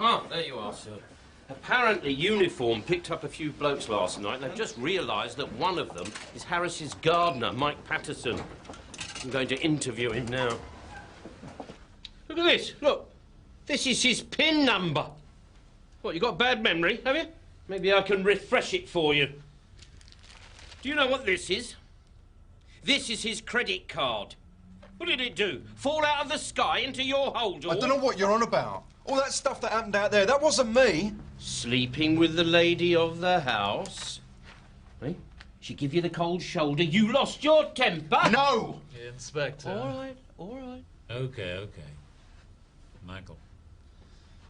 Ah, there you are, sir. Apparently, Uniform picked up a few blokes last night, and they've just realised that one of them is Harris's gardener, Mike Patterson. I'm going to interview him now. Look at this, look. This is his PIN number. What, you got bad memory, have you? Maybe I can refresh it for you. Do you know what this is? This is his credit card. What did it do? Fall out of the sky into your hold? I don't know what you're on about. All that stuff that happened out there, that wasn't me. Sleeping with the lady of the house? Eh? She give you the cold shoulder. You lost your temper? No! Inspector. All right. Okay. Michael,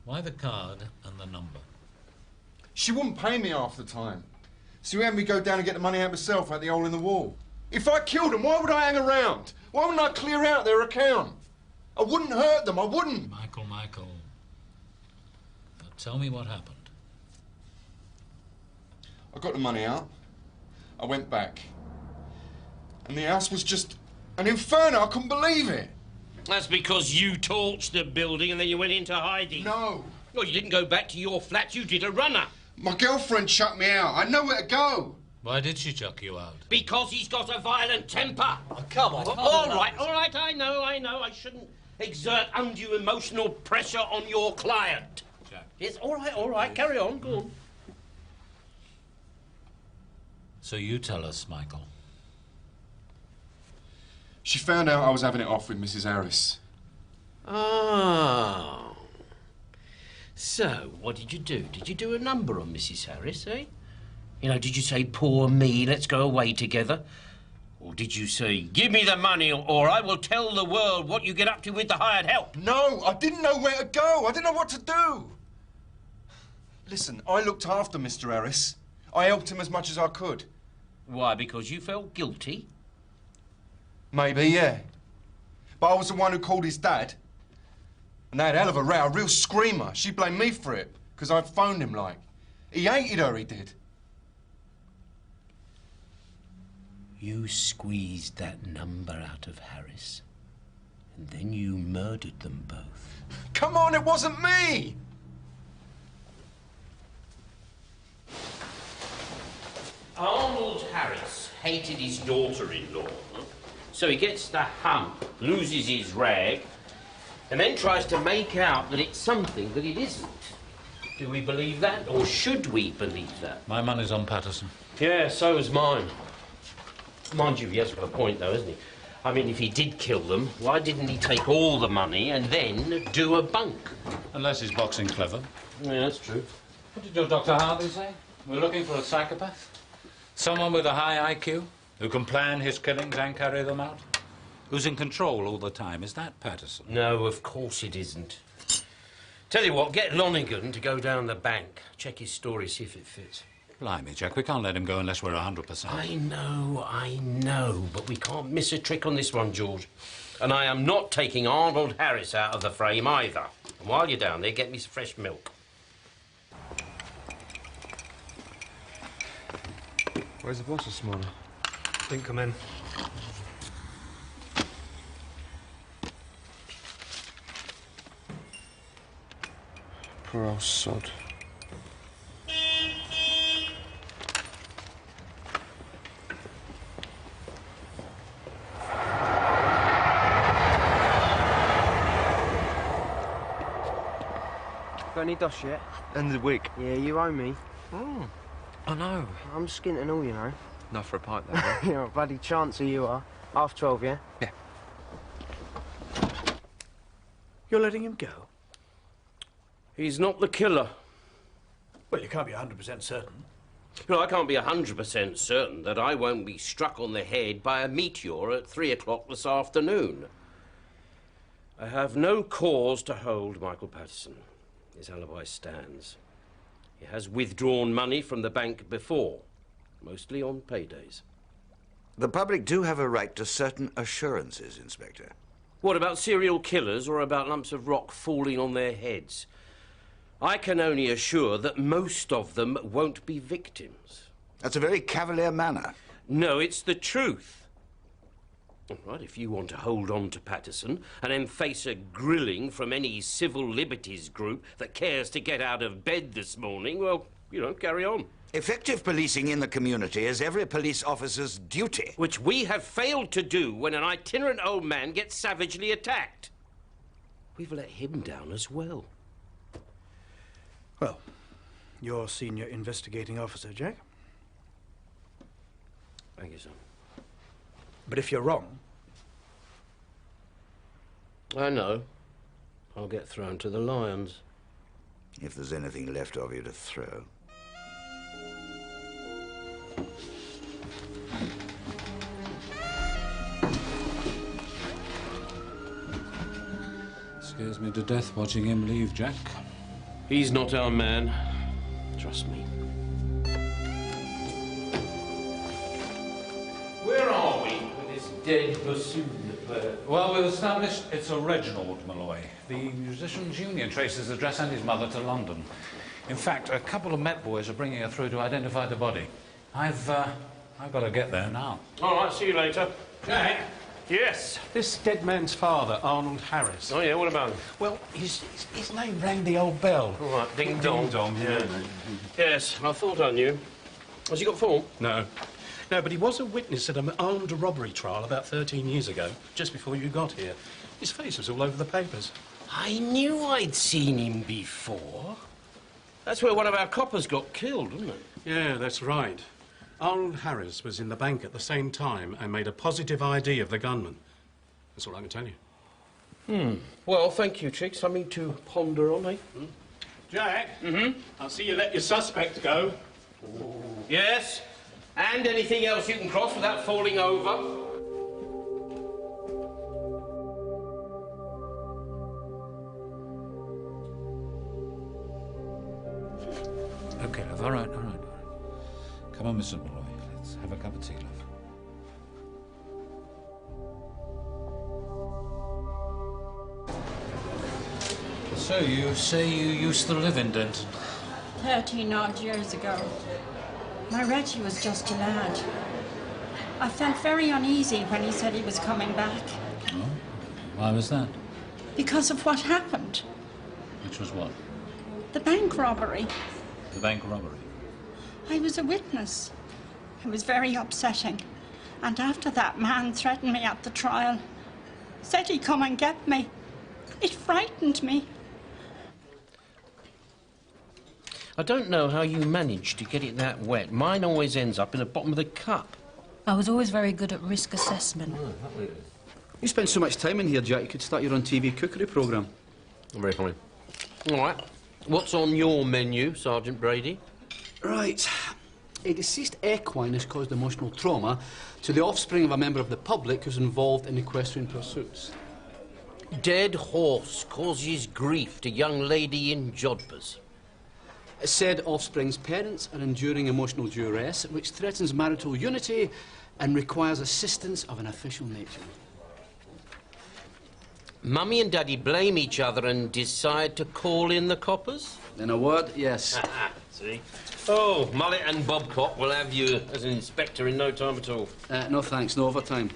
why the card and the number? She wouldn't pay me half the time. So we had me go down and get the money out myself out the hole in the wall. If I killed them, why would I hang around? Why wouldn't I clear out their account? I wouldn't hurt them, I wouldn't. Michael. Now tell me what happened. I got the money out. I went back. And the house was just an inferno. I couldn't believe it. That's because you torched the building and then you went into hiding. No. Well, you didn't go back to your flat. You did a runner. My girlfriend shut me out. I know where to go. Why did she chuck you out? Because he's got a violent temper. Oh, come on. All right. I know. I shouldn't exert undue emotional pressure on your client. Jack. Yes, all right. Carry on. Go on. So you tell us, Michael. She found out I was having it off with Mrs. Harris. Oh. So, what did you do? Did you do a number on Mrs. Harris, eh? You know, did you say, poor me, let's go away together? Or did you say, give me the money or I will tell the world what you get up to with the hired help? No, I didn't know where to go. I didn't know what to do. Listen, I looked after Mr. Harris. I helped him as much as I could. Why, because you felt guilty? Maybe, yeah. But I was the one who called his dad. And they had a hell of a row, a real screamer. She blamed me for it, because I'd phoned him, like. He hated her, he did. You squeezed that number out of Harris, and then you murdered them both. Come on, it wasn't me! Arnold Harris hated his daughter-in-law, so he gets the hump, loses his rag, and then tries to make out that it's something that it isn't. Do we believe that, or should we believe that? My money's on Patterson. Yeah, so is mine. Mind you, he has got a point, though, hasn't he? I mean, if he did kill them, why didn't he take all the money and then do a bunk? Unless he's boxing clever. Yeah, that's true. What did your Dr. Hartley say? We're looking for a psychopath? Someone with a high IQ, who can plan his killings and carry them out? Who's in control all the time? Is that Patterson? No, of course it isn't. Tell you what, get Lonigan to go down the bank, check his story, see if it fits. Blimey, Jack, we can't let him go unless we're 100%. I know, but we can't miss a trick on this one, George. And I am not taking Arnold Harris out of the frame either. And while you're down there, get me some fresh milk. Where's the boss this morning? Didn't come in. Poor old sod. Got any dosh yet? End of the week. Yeah, you owe me. Oh, I know. I'm skint and all, you know. Not for a pint, though. Right? You're a bloody chancer you are. 12:30, yeah? Yeah. You're letting him go? He's not the killer. Well, you can't be 100% certain. Well, I can't be 100% certain that I won't be struck on the head by a meteor at 3 o'clock this afternoon. I have no cause to hold Michael Patterson. His alibi stands. He has withdrawn money from the bank before, mostly on paydays. The public do have a right to certain assurances, Inspector. What about serial killers or about lumps of rock falling on their heads? I can only assure that most of them won't be victims. That's a very cavalier manner. No, it's the truth. All right, if you want to hold on to Patterson and then face a grilling from any civil liberties group that cares to get out of bed this morning, well, you know, carry on. Effective policing in the community is every police officer's duty. Which we have failed to do when an itinerant old man gets savagely attacked. We've let him down as well. Well, you're senior investigating officer, Jack. Thank you, sir. But if you're wrong... I know. I'll get thrown to the Lyons. If there's anything left of you to throw. Scares me to death watching him leave, Jack. He's not our man. Trust me. Where are we with this dead bassoon player? Well, we've established it's a Reginald Malloy. The Musicians' Union traces his address and his mother to London. In fact, a couple of Met boys are bringing her through to identify the body. I've got to get there now. All right, see you later. Jack? Yes. This dead man's father, Arnold Harris. Oh, yeah, what about him? Well, his name rang the old bell. All right, ding dong. Ding dong, yeah. Yes, I thought I knew. Has he got form? No. No, but he was a witness at an armed robbery trial about 13 years ago, just before you got here. His face was all over the papers. I knew I'd seen him before. That's where one of our coppers got killed, wasn't it? Yeah, that's right. Arnold Harris was in the bank at the same time and made a positive ID of the gunman. That's all I can tell you. Well, thank you, Chick. Something to ponder on, eh? Jack? Mm-hmm? I'll see you let your suspect go. Yes? And anything else you can cross without falling over? OK, love. All right. Come on, Mr. Malloy. Let's have a cup of tea, love. So, you say you used to live in Denton? 13-odd years ago. My Reggie was just a lad. I felt very uneasy when he said he was coming back. Oh? Why was that? Because of what happened. Which was what? The bank robbery. The bank robbery? I was a witness. It was very upsetting. And after that man threatened me at the trial. Said he'd come and get me. It frightened me. I don't know how you managed to get it that wet. Mine always ends up in the bottom of the cup. I was always very good at risk assessment. You spend so much time in here, Jack, you could start your own TV cookery programme. Very funny. All right. What's on your menu, Sergeant Brady? Right. A deceased equine has caused emotional trauma to the offspring of a member of the public who's involved in equestrian pursuits. Dead horse causes grief to young lady in Jodhpurs. Said offspring's parents are enduring emotional duress, which threatens marital unity and requires assistance of an official nature. Mummy and Daddy blame each other and decide to call in the coppers? In a word, yes. See? Oh, Mullet and Bobcott will have you as an inspector in no time at all. No thanks, no overtime.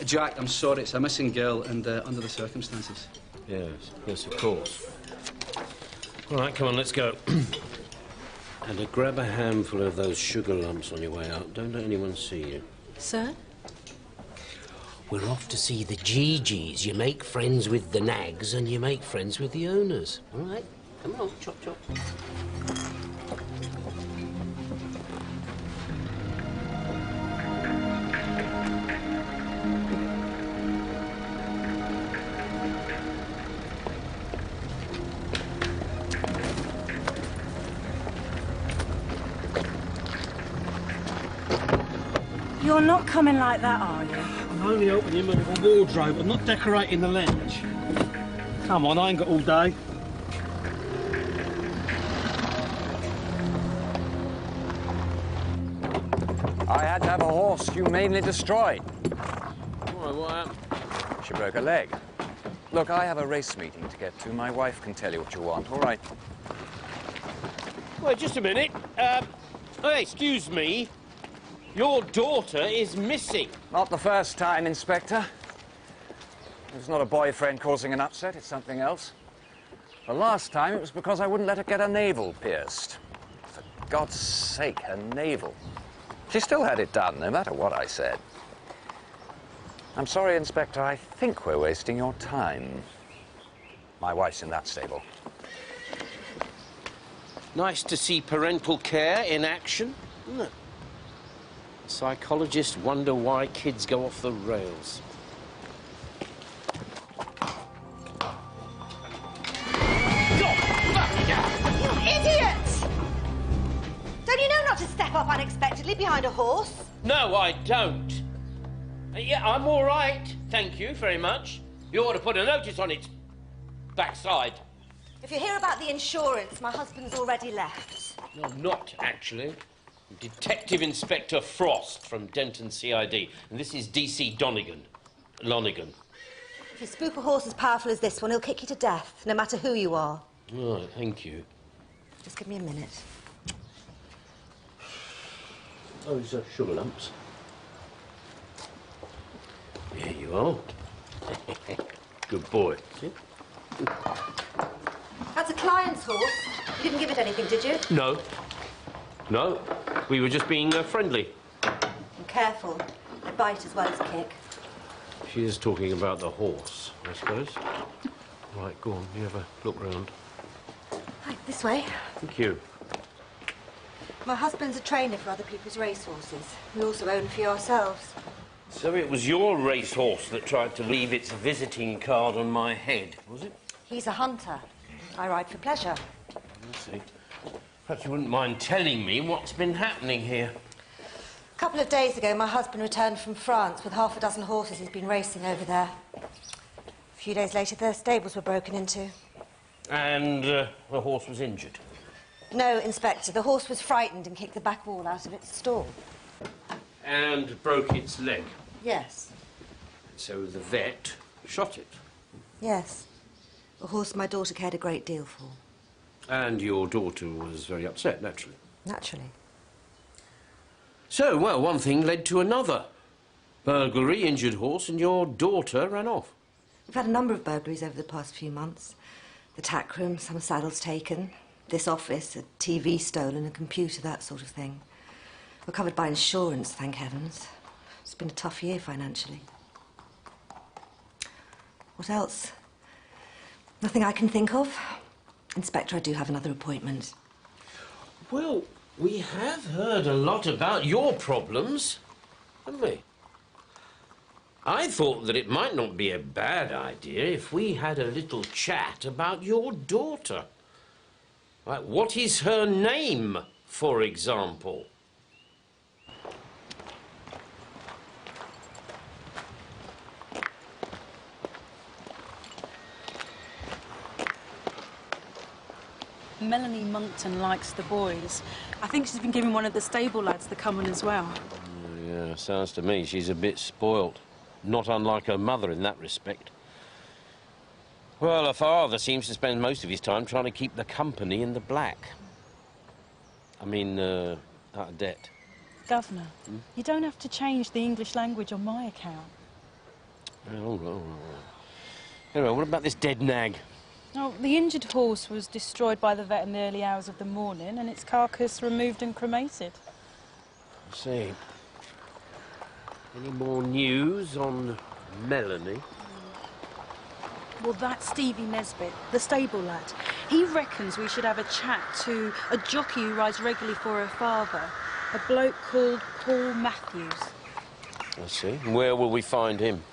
Jack, I'm sorry, it's a missing girl and under the circumstances. Yes, of course. All right, come on, let's go. And grab a handful of those sugar lumps on your way out. Don't let anyone see you. Sir? We're off to see the Gigi's. You make friends with the nags and you make friends with the owners. All right? Come on, chop, chop. You're not coming like that, are you? I'm only opening my little wardrobe. I'm not decorating the lounge. Come on, I ain't got all day. I had to have a horse humanely destroyed. Why, what happened? She broke her leg. Look, I have a race meeting to get to. My wife can tell you what you want, all right? Wait, just a minute. Hey, excuse me. Your daughter is missing. Not the first time, Inspector. It's not a boyfriend causing an upset, it's something else. The last time it was because I wouldn't let her get her navel pierced. For God's sake, her navel. She still had it done, no matter what I said. I'm sorry, Inspector, I think we're wasting your time. My wife's in that stable. Nice to see parental care in action, isn't it? Psychologists wonder why kids go off the rails. Idiot! Don't you know not to step up unexpectedly behind a horse? No, I don't. Yeah, I'm all right, thank you very much. You ought to put a notice on its backside. If you hear about the insurance, my husband's already left. No, not actually. Detective Inspector Frost from Denton CID. And this is DC Lonigan. If you spook a horse as powerful as this one, he'll kick you to death, no matter who you are. Oh, thank you. Just give me a minute. Oh, these are sugar lumps. Here you are. Good boy. See? That's a client's horse. You didn't give it anything, did you? No. No. We were just being friendly. And careful. They bite as well as kick. She is talking about the horse, I suppose. Right, go on. You have a look round. Right, this way. Thank you. My husband's a trainer for other people's racehorses. We also own a few ourselves. So it was your racehorse that tried to leave its visiting card on my head, was it? He's a hunter. I ride for pleasure. I see. Perhaps you wouldn't mind telling me what's been happening here. A couple of days ago, my husband returned from France with half a dozen horses he's been racing over there. A few days later, their stables were broken into. And the horse was injured? No, Inspector. The horse was frightened and kicked the back wall out of its stall. And broke its leg? Yes. So the vet shot it? Yes. A horse my daughter cared a great deal for. And your daughter was very upset, naturally? Naturally. So, well, one thing led to another. Burglary, injured horse, and your daughter ran off. We've had a number of burglaries over the past few months. The tack room, some saddles taken, this office, a TV stolen, a computer, that sort of thing. We're covered by insurance, thank heavens. It's been a tough year financially. What else? Nothing I can think of. Inspector, I do have another appointment. Well, we have heard a lot about your problems, haven't we? I thought that it might not be a bad idea if we had a little chat about your daughter. Like, what is her name, for example? Melanie Monkton likes the boys. I think she's been giving one of the stable lads the common as well. Yeah, sounds to me she's a bit spoilt. Not unlike her mother in that respect. Well, her father seems to spend most of his time trying to keep the company in the black. I mean, out of debt. Governor, you don't have to change the English language on my account. Oh. Anyway, what about this dead nag? Oh, the injured horse was destroyed by the vet in the early hours of the morning and its carcass removed and cremated. I see. Any more news on Melanie? Well, that's Stevie Nesbitt, the stable lad. He reckons we should have a chat to a jockey who rides regularly for her father, a bloke called Paul Matthews. I see. Where will we find him?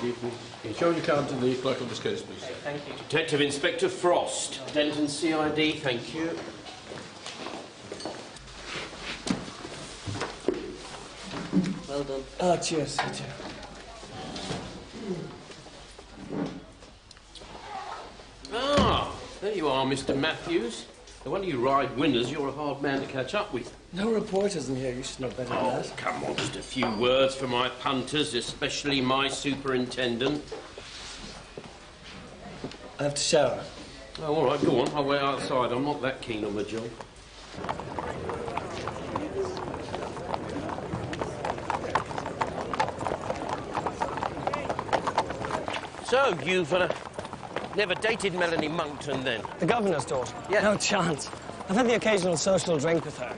Good evening. Can you show your card to the clerk of this case, please? Thank you. Detective Inspector Frost, Denton CID, thank you. Well done. Ah, cheers. Ah, there you are, Mr. Matthews. No wonder you ride winners. You're a hard man to catch up with. No reporters in here. You should know better than that. Oh, come on, just a few words for my punters, especially my superintendent. I have to shower. Oh, all right, go on. I'll wait outside. I'm not that keen on the job. So, you've never dated Melanie Monckton, then? The governor's daughter? Yeah. No chance. I've had the occasional social drink with her.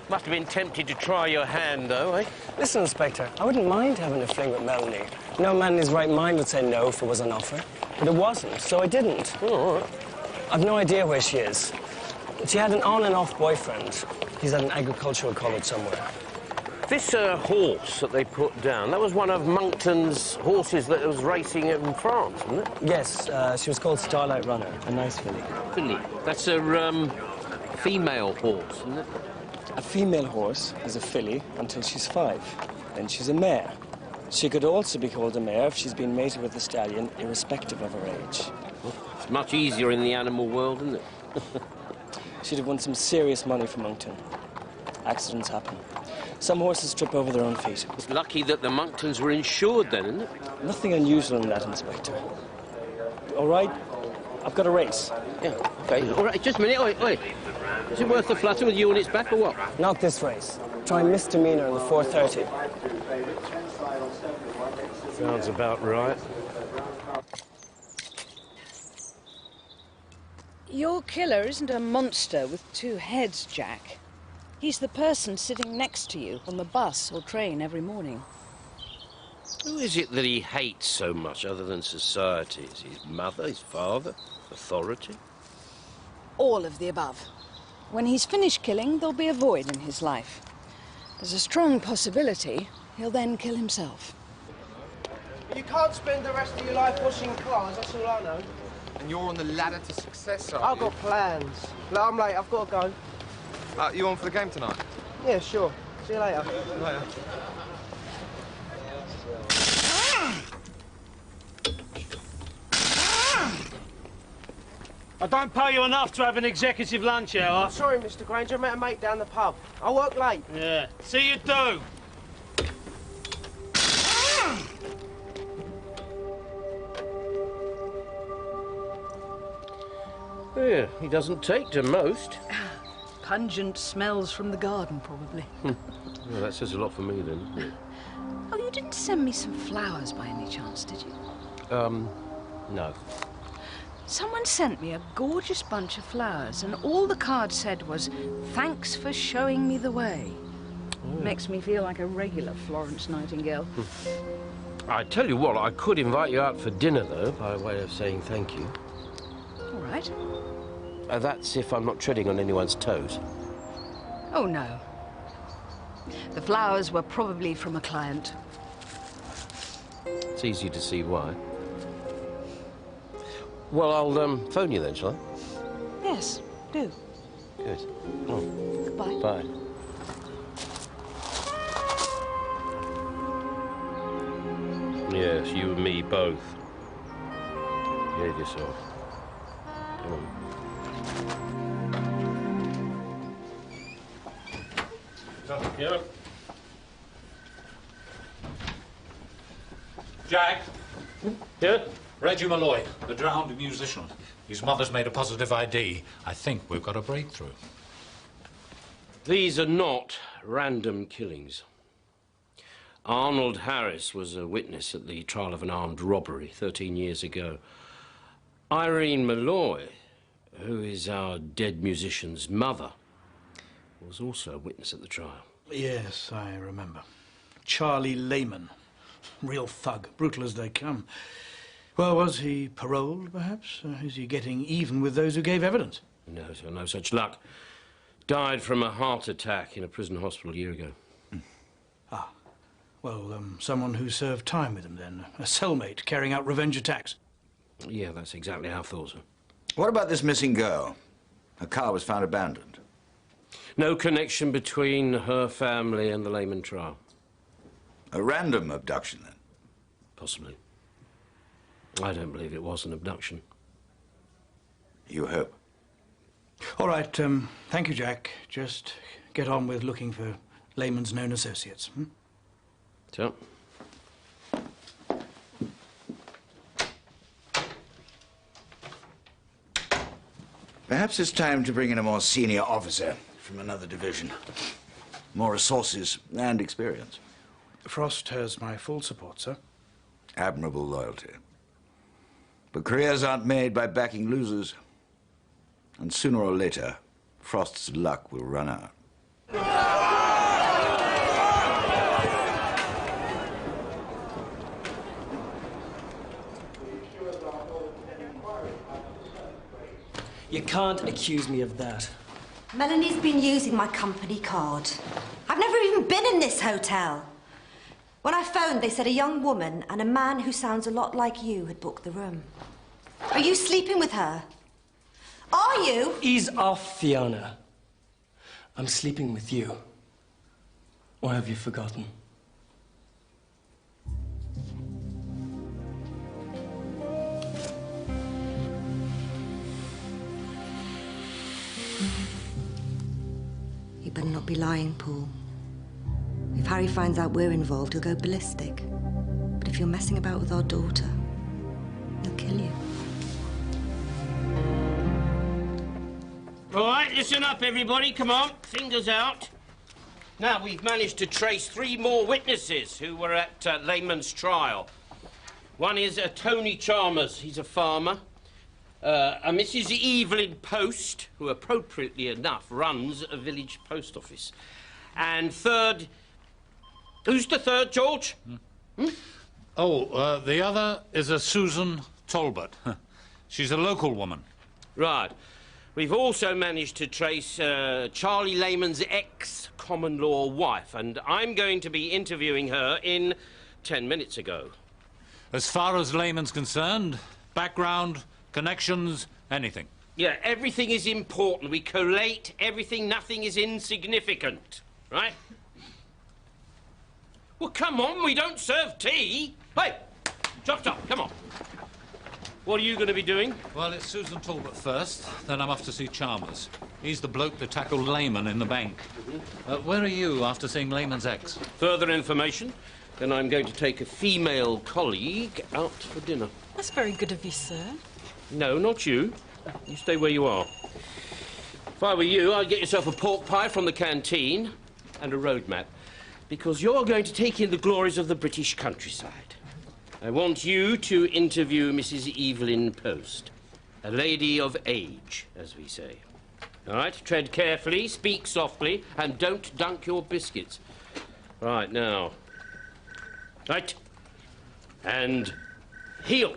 Must have been tempted to try your hand, though, eh? Listen, Inspector, I wouldn't mind having a fling with Melanie. No man in his right mind would say no if it was an offer. But it wasn't, so I didn't. Oh, all right. I've no idea where she is. She had an on and off boyfriend. He's at an agricultural college somewhere. This horse that they put down, that was one of Monckton's horses that was racing in France, wasn't it? Yes, she was called Starlight Runner, a nice filly. Filly? That's a female horse, isn't it? A female horse is a filly until she's 5. Then she's a mare. She could also be called a mare if she's been mated with a stallion, irrespective of her age. Well, it's much easier in the animal world, isn't it? She'd have won some serious money from Monckton. Accidents happen. Some horses trip over their own feet. It's lucky that the Monktons were insured then, isn't it? Nothing unusual in that, Inspector. All right, I've got a race. Yeah, OK. All right, just a minute. Oi. Is it worth the flutter with you on its back or what? Not this race. Try misdemeanor in the 4:30. Sounds about right. Your killer isn't a monster with 2 heads, Jack. He's the person sitting next to you on the bus or train every morning. Who is it that he hates so much other than society? Is it his mother, his father, authority? All of the above. When he's finished killing, there'll be a void in his life. There's a strong possibility he'll then kill himself. You can't spend the rest of your life washing cars, that's all I know. And you're on the ladder to success, are I've got plans. Look, I'm late, I've got to go. You on for the game tonight? Yeah, sure. See you later. Later. I don't pay you enough to have an executive lunch hour. Sorry, Mr. Granger, I met a mate down the pub. I work late. Yeah, see you do. Yeah, he doesn't take to most. Pungent smells from the garden, probably. Well, that says a lot for me, then. Yeah. Oh, you didn't send me some flowers by any chance, did you? No. Someone sent me a gorgeous bunch of flowers, and all the card said was, "Thanks for showing me the way." Oh. Makes me feel like a regular Florence Nightingale. I tell you what, I could invite you out for dinner, though, by way of saying thank you. All right. That's if I'm not treading on anyone's toes. Oh, no. The flowers were probably from a client. It's easy to see why. Well, I'll phone you then, shall I? Yes, do. Good. Oh. Goodbye. Bye. Yes, you and me both. Behave yourself. Come on. Yeah. Jack? Yeah? Reggie Malloy, the drowned musician. His mother's made a positive ID. I think we've got a breakthrough. These are not random killings. Arnold Harris was a witness at the trial of an armed robbery 13 years ago. Irene Malloy, who is our dead musician's mother, was also a witness at the trial. Yes, I remember. Charlie Lehman. Real thug, brutal as they come. Well, was he paroled, perhaps? Is he getting even with those who gave evidence? No, sir, no such luck. Died from a heart attack in a prison hospital a year ago. Ah. Well, someone who served time with him then. A cellmate carrying out revenge attacks. Yeah, that's exactly how I thought, sir. What about this missing girl? Her car was found abandoned. No connection between her family and the Lehman trial. A random abduction, then? Possibly. I don't believe it was an abduction. You hope? All right, thank you, Jack. Just get on with looking for Lehman's known associates. Hmm? So? Perhaps it's time to bring in a more senior officer from another division. More resources and experience. Frost has my full support, sir. Admirable loyalty. But careers aren't made by backing losers. And sooner or later, Frost's luck will run out. You can't accuse me of that. Melanie's been using my company card. I've never even been in this hotel. When I phoned, they said a young woman and a man who sounds a lot like you had booked the room. Are you sleeping with her? Are you? Ease off, Fiona. I'm sleeping with you. Or have you forgotten? You better not be lying, Paul. If Harry finds out we're involved, he'll go ballistic. But if you're messing about with our daughter, he'll kill you. All right, listen up, everybody. Come on, fingers out. Now, we've managed to trace 3 more witnesses who were at Lehman's trial. One is Tony Chalmers. He's a farmer. A Mrs. Evelyn Post, who appropriately enough runs a village post office. And third... Who's the third, George? Oh, the other is a Susan Talbot. She's a local woman. Right. We've also managed to trace Charlie Lehman's ex-common-law wife, and I'm going to be interviewing her in 10 minutes ago. As far as Lehman's concerned, background, connections, anything. Yeah, everything is important. We collate everything. Nothing is insignificant, right? Well, come on, we don't serve tea. Hey, chop, come on. What are you going to be doing? Well, it's Susan Talbot first, then I'm off to see Chalmers. He's the bloke that tackled Lehman in the bank. Where are you after seeing Lehman's ex? Further information, then I'm going to take a female colleague out for dinner. That's very good of you, sir. No, not you. You stay where you are. If I were you, I'd get yourself a pork pie from the canteen and a road map, because you're going to take in the glories of the British countryside. I want you to interview Mrs. Evelyn Post, a lady of age, as we say. All right, tread carefully, speak softly, and don't dunk your biscuits. Right, now. Right. And heel.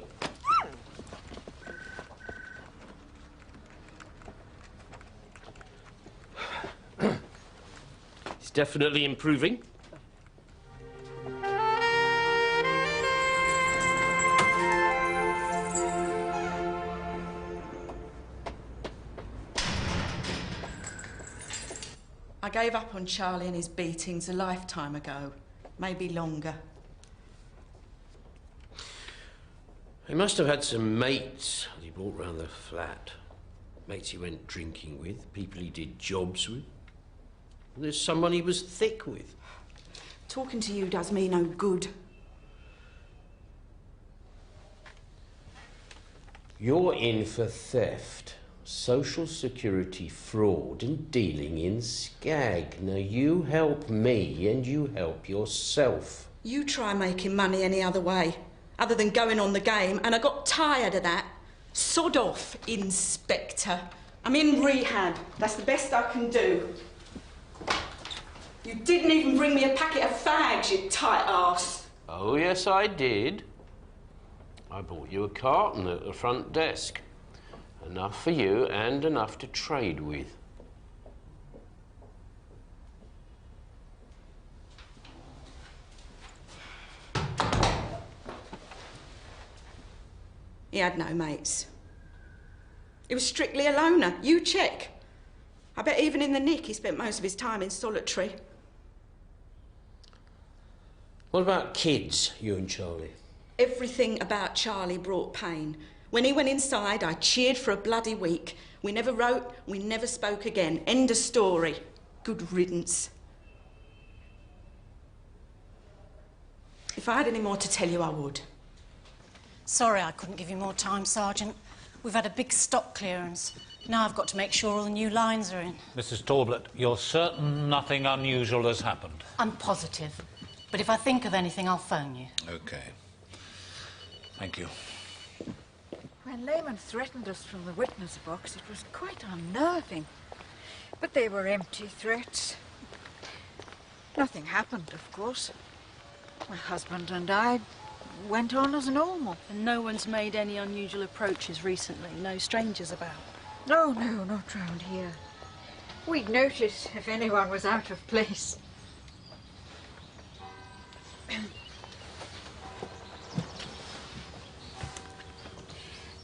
It's definitely improving. I gave up on Charlie and his beatings a lifetime ago, maybe longer. He must have had some mates that he brought round the flat. Mates he went drinking with, people he did jobs with. There's someone he was thick with. Talking to you does me no good. You're in for theft, social security fraud and dealing in skag. Now you help me and you help yourself. You try making money any other way, other than going on the game, and I got tired of that. Sod off, Inspector. I'm in rehab. That's the best I can do. You didn't even bring me a packet of fags, you tight ass. Oh, yes, I did. I bought you a carton at the front desk. Enough for you and enough to trade with. He had no mates. He was strictly a loner. You check. I bet even in the nick he spent most of his time in solitary. What about kids, you and Charlie? Everything about Charlie brought pain. When he went inside, I cheered for a bloody week. We never wrote, we never spoke again. End of story. Good riddance. If I had any more to tell you, I would. Sorry I couldn't give you more time, Sergeant. We've had a big stock clearance. Now I've got to make sure all the new lines are in. Mrs. Talbot, you're certain nothing unusual has happened? I'm positive. But if I think of anything, I'll phone you. OK. Thank you. When Lehman threatened us from the witness box, it was quite unnerving. But they were empty threats. Nothing happened, of course. My husband and I went on as normal. And no one's made any unusual approaches recently? No strangers about? No, not round here. We'd notice if anyone was out of place.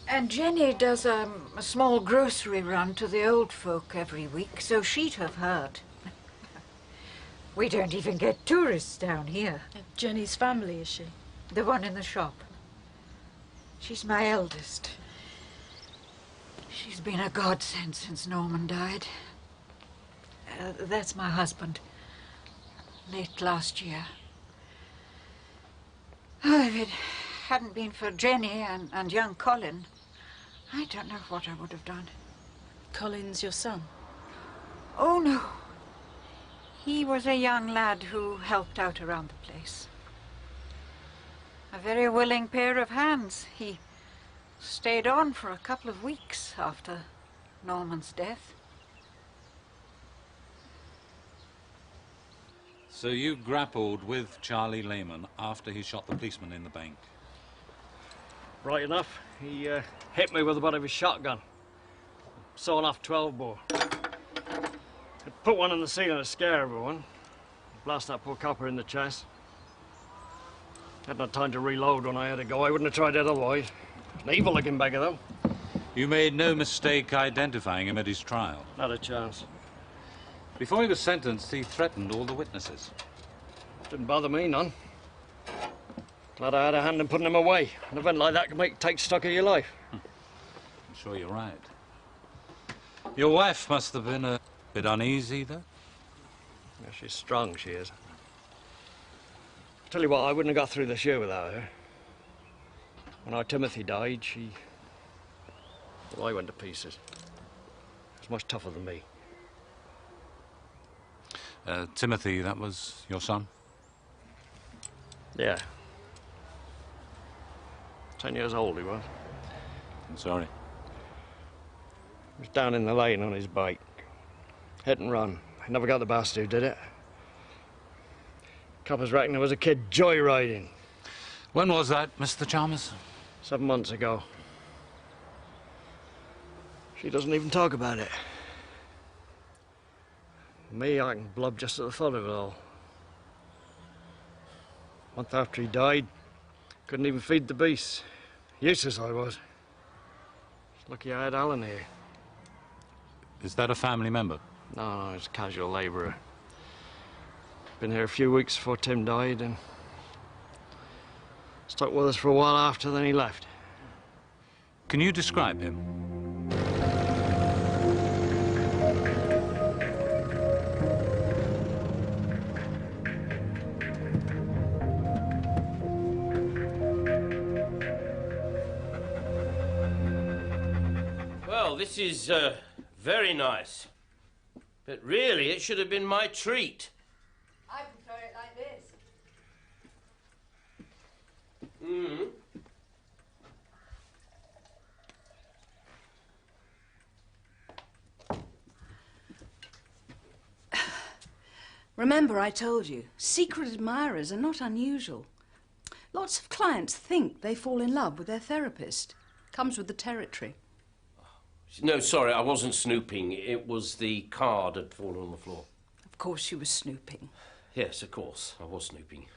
And Jenny does a small grocery run to the old folk every week, so she'd have heard. We don't even get tourists down here. Jenny's family, is she? The one in the shop. She's my eldest. She's been a godsend since Norman died. That's my husband. Late last year. Oh, if it hadn't been for Jenny and young Colin, I don't know what I would have done. Colin's your son? Oh, no. He was a young lad who helped out around the place. A very willing pair of hands. He stayed on for a couple of weeks after Norman's death. So you grappled with Charlie Lehman after he shot the policeman in the bank? Right enough. He hit me with the butt of his shotgun. Sawn off 12 bore. I'd put one in the ceiling to scare everyone. Blast that poor copper in the chest. Hadn't had time to reload when I had to go. I wouldn't have tried it otherwise. An evil-looking beggar, though. You made no mistake identifying him at his trial? Not a chance. Before he was sentenced, he threatened all the witnesses. Didn't bother me none. Glad I had a hand in putting him away. An event like that can take stock of your life. I'm sure you're right. Your wife must have been a bit uneasy, though? Yeah, she's strong, she is. Tell you what, I wouldn't have got through this year without her. When our Timothy died, well, I went to pieces. She was much tougher than me. Timothy, that was your son? Yeah. 10 years old he was. I'm sorry. He was down in the lane on his bike. Hit and run. I never got the bastard who did it. Coppers reckon there was a kid joyriding. When was that, Mr. Chalmers? 7 months ago. She doesn't even talk about it. Me, I can blub just at the thought of it all. A month after he died, couldn't even feed the beasts. Useless I was. It's lucky I had Alan here. Is that a family member? No, it's a casual labourer. Been here a few weeks before Tim died and stuck with us for a while after, then he left. Can you describe him? Well, this is very nice. But really, it should have been my treat. I prefer it like this. Remember, I told you, secret admirers are not unusual. Lots of clients think they fall in love with their therapist. Comes with the territory. No, sorry, I wasn't snooping. It was the card had fallen on the floor. Of course you were snooping. Yes, of course, I was snooping.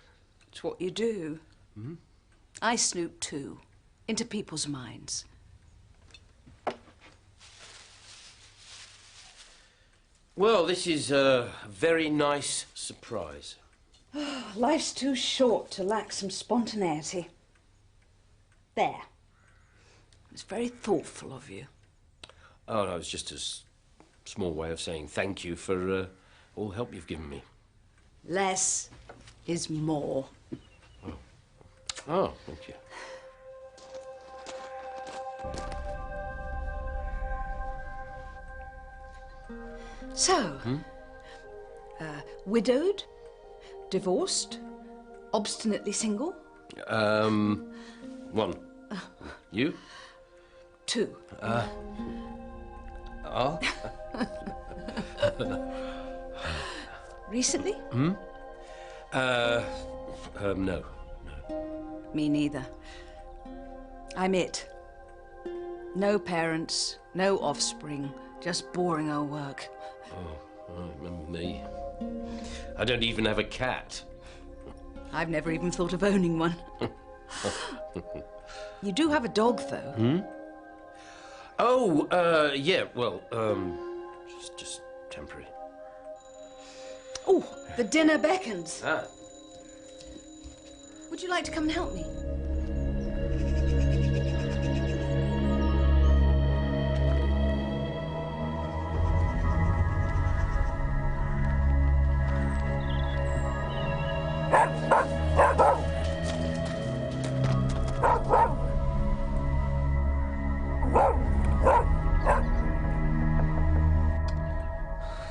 It's what you do. I snoop too. into people's minds. Well, this is a very nice surprise. Life's too short to lack some spontaneity. There. It's very thoughtful of you. Oh, no, it's just a small way of saying thank you for all the help you've given me. Less is more. Oh, thank you. So, widowed, divorced, obstinately single? One. You? Two. Oh? Recently? No. Me neither. I'm it. No parents, no offspring, just boring old work. Oh, remember me. I don't even have a cat. I've never even thought of owning one. You do have a dog, though. Oh, yeah, well, just temporary. Oh, the dinner beckons. Ah. Would you like to come and help me?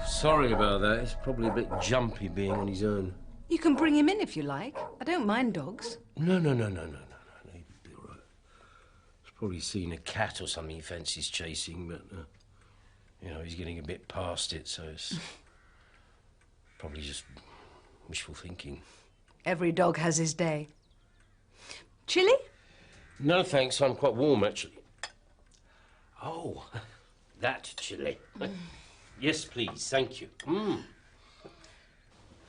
Sorry about that. He's probably a bit jumpy being on his own. You can bring him in if you like. I don't mind dogs. No. He'd be all right. He's probably seen a cat or something he fancies chasing, but, you know, he's getting a bit past it, so it's probably just wishful thinking. Every dog has his day. Chilli? No, thanks. I'm quite warm, actually. Oh, that chilli. Yes, please. Thank you.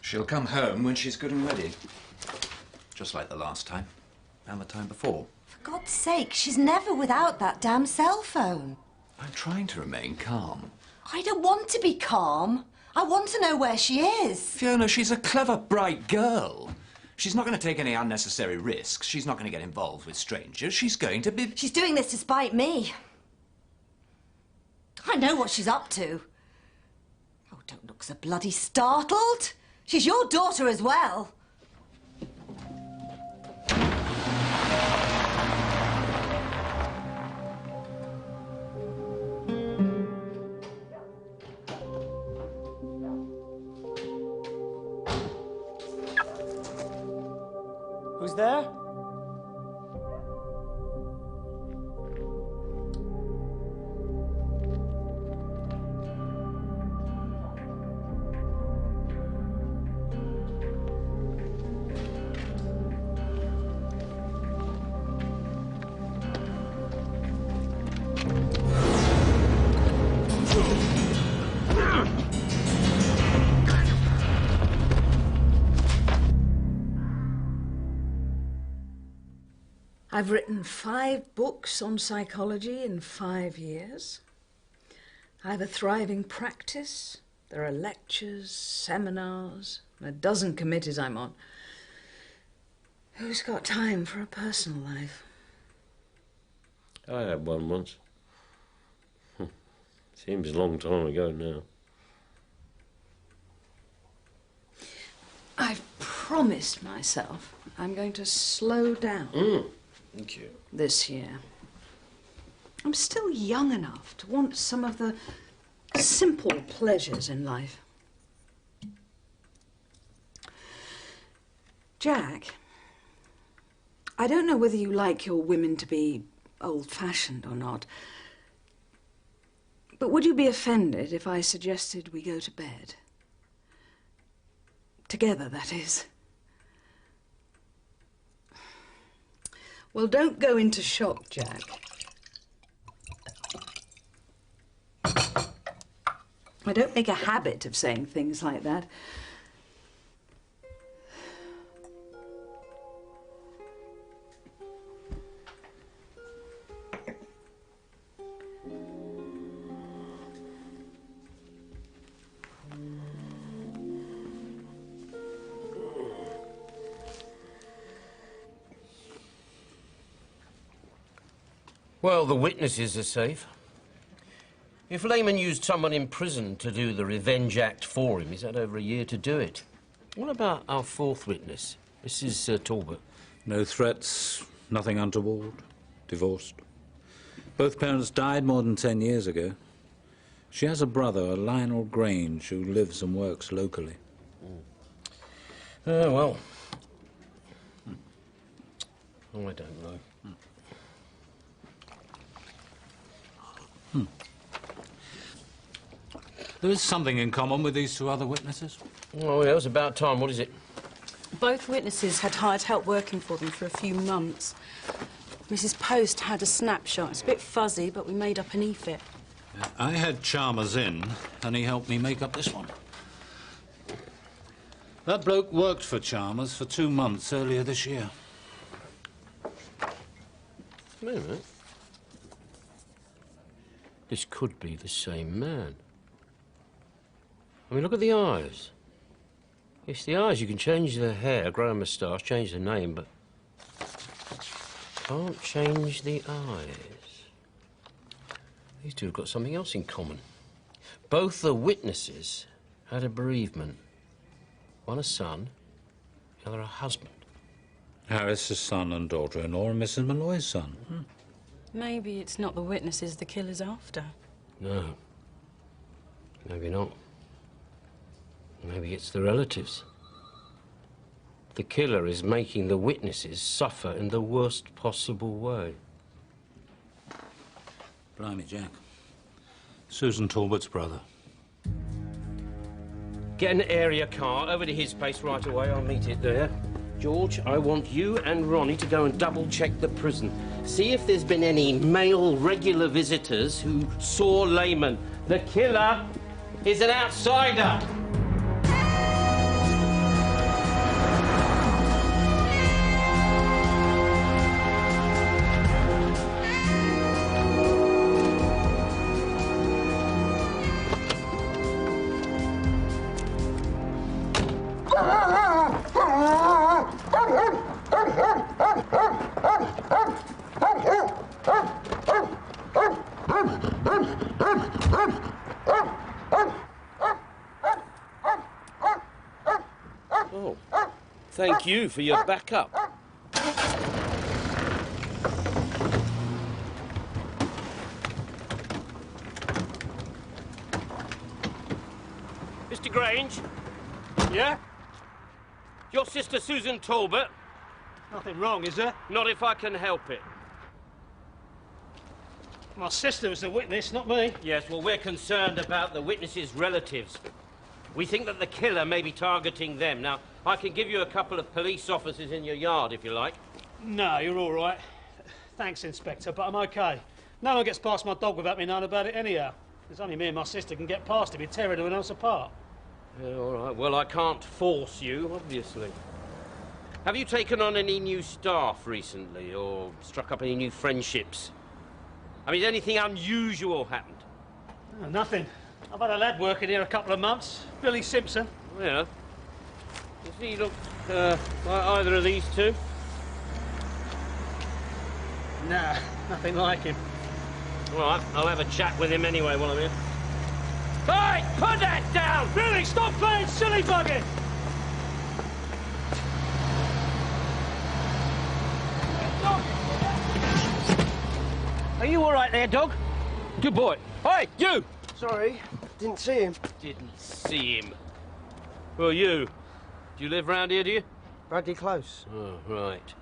She'll come home when she's good and ready. Just like the last time. And the time before. For God's sake, she's never without that damn cell phone. I'm trying to remain calm. I don't want to be calm. I want to know where she is. Fiona, she's a clever, bright girl. She's not going to take any unnecessary risks. She's not going to get involved with strangers. She's going to be... She's doing this to spite me. I know what she's up to. Oh, don't look so bloody startled. She's your daughter as well. Who's there? I've written 5 books on psychology in 5 years. I have a thriving practice. There are lectures, seminars, and a dozen committees I'm on. Who's got time for a personal life? I had one once. Seems a long time ago now. I've promised myself I'm going to slow down. Thank you. This year. I'm still young enough to want some of the simple pleasures in life. Jack, I don't know whether you like your women to be old-fashioned or not, but would you be offended if I suggested we go to bed? Together, that is. Well, don't go into shock, Jack. I don't make a habit of saying things like that. Well, the witnesses are safe. If Lehman used someone in prison to do the revenge act for him, he's had over a year to do it. What about our fourth witness, Mrs. Talbot? No threats, nothing untoward, divorced. Both parents died more than 10 years ago. She has a brother, Lionel Grange, who lives and works locally. Well. Oh, I don't know. There is something in common with these two other witnesses. Oh, yeah, it was about time. What is it? Both witnesses had hired help working for them for a few months. Mrs. Post had a snapshot. It's a bit fuzzy, but we made up an e-fit. I had Chalmers in, and he helped me make up this one. That bloke worked for Chalmers for 2 months earlier this year. Wait a minute. This could be the same man. I mean, look at the eyes. It's the eyes. You can change the hair, grow a moustache, change the name, but can't change the eyes. These two have got something else in common. Both the witnesses had a bereavement. One a son, the other a husband. Harris's son and daughter-in-law and Mrs. Malloy's son. Maybe it's not the witnesses the killer's after. No. Maybe not. Maybe it's the relatives. The killer is making the witnesses suffer in the worst possible way. Blimey, Jack. Susan Talbot's brother. Get an area car over to his place right away. I'll meet it there. George, I want you and Ronnie to go and double-check the prison. See if there's been any male regular visitors who saw Lehman. The killer is an outsider. Oh, thank you for your backup. Mr. Grange? Yeah? Your sister Susan Talbot? Nothing wrong, is there? Not if I can help it. My sister was the witness, not me. Yes, well, we're concerned about the witnesses' relatives. We think that the killer may be targeting them. Now, I can give you a couple of police officers in your yard, if you like. No, you're all right. Thanks, Inspector, but I'm OK. No one gets past my dog without me knowing about it anyhow. There's only me and my sister can get past it. We'd tear everyone else apart. Yeah, all right. Well, I can't force you, obviously. Have you taken on any new staff recently, or struck up any new friendships? I mean, anything unusual happened? Oh, nothing. I've had a lad working here a couple of months. Billy Simpson. Yeah. Does he look like either of these two? Nah, nothing like him. All right, I'll have a chat with him anyway while I'm here. Hey, put that down! Billy, stop playing silly bugging! Are you all right there, dog? Good boy. Hey, you! Sorry, didn't see him. Didn't see him. Well, you. Do you live round here, do you? Bradley Close. Oh, right.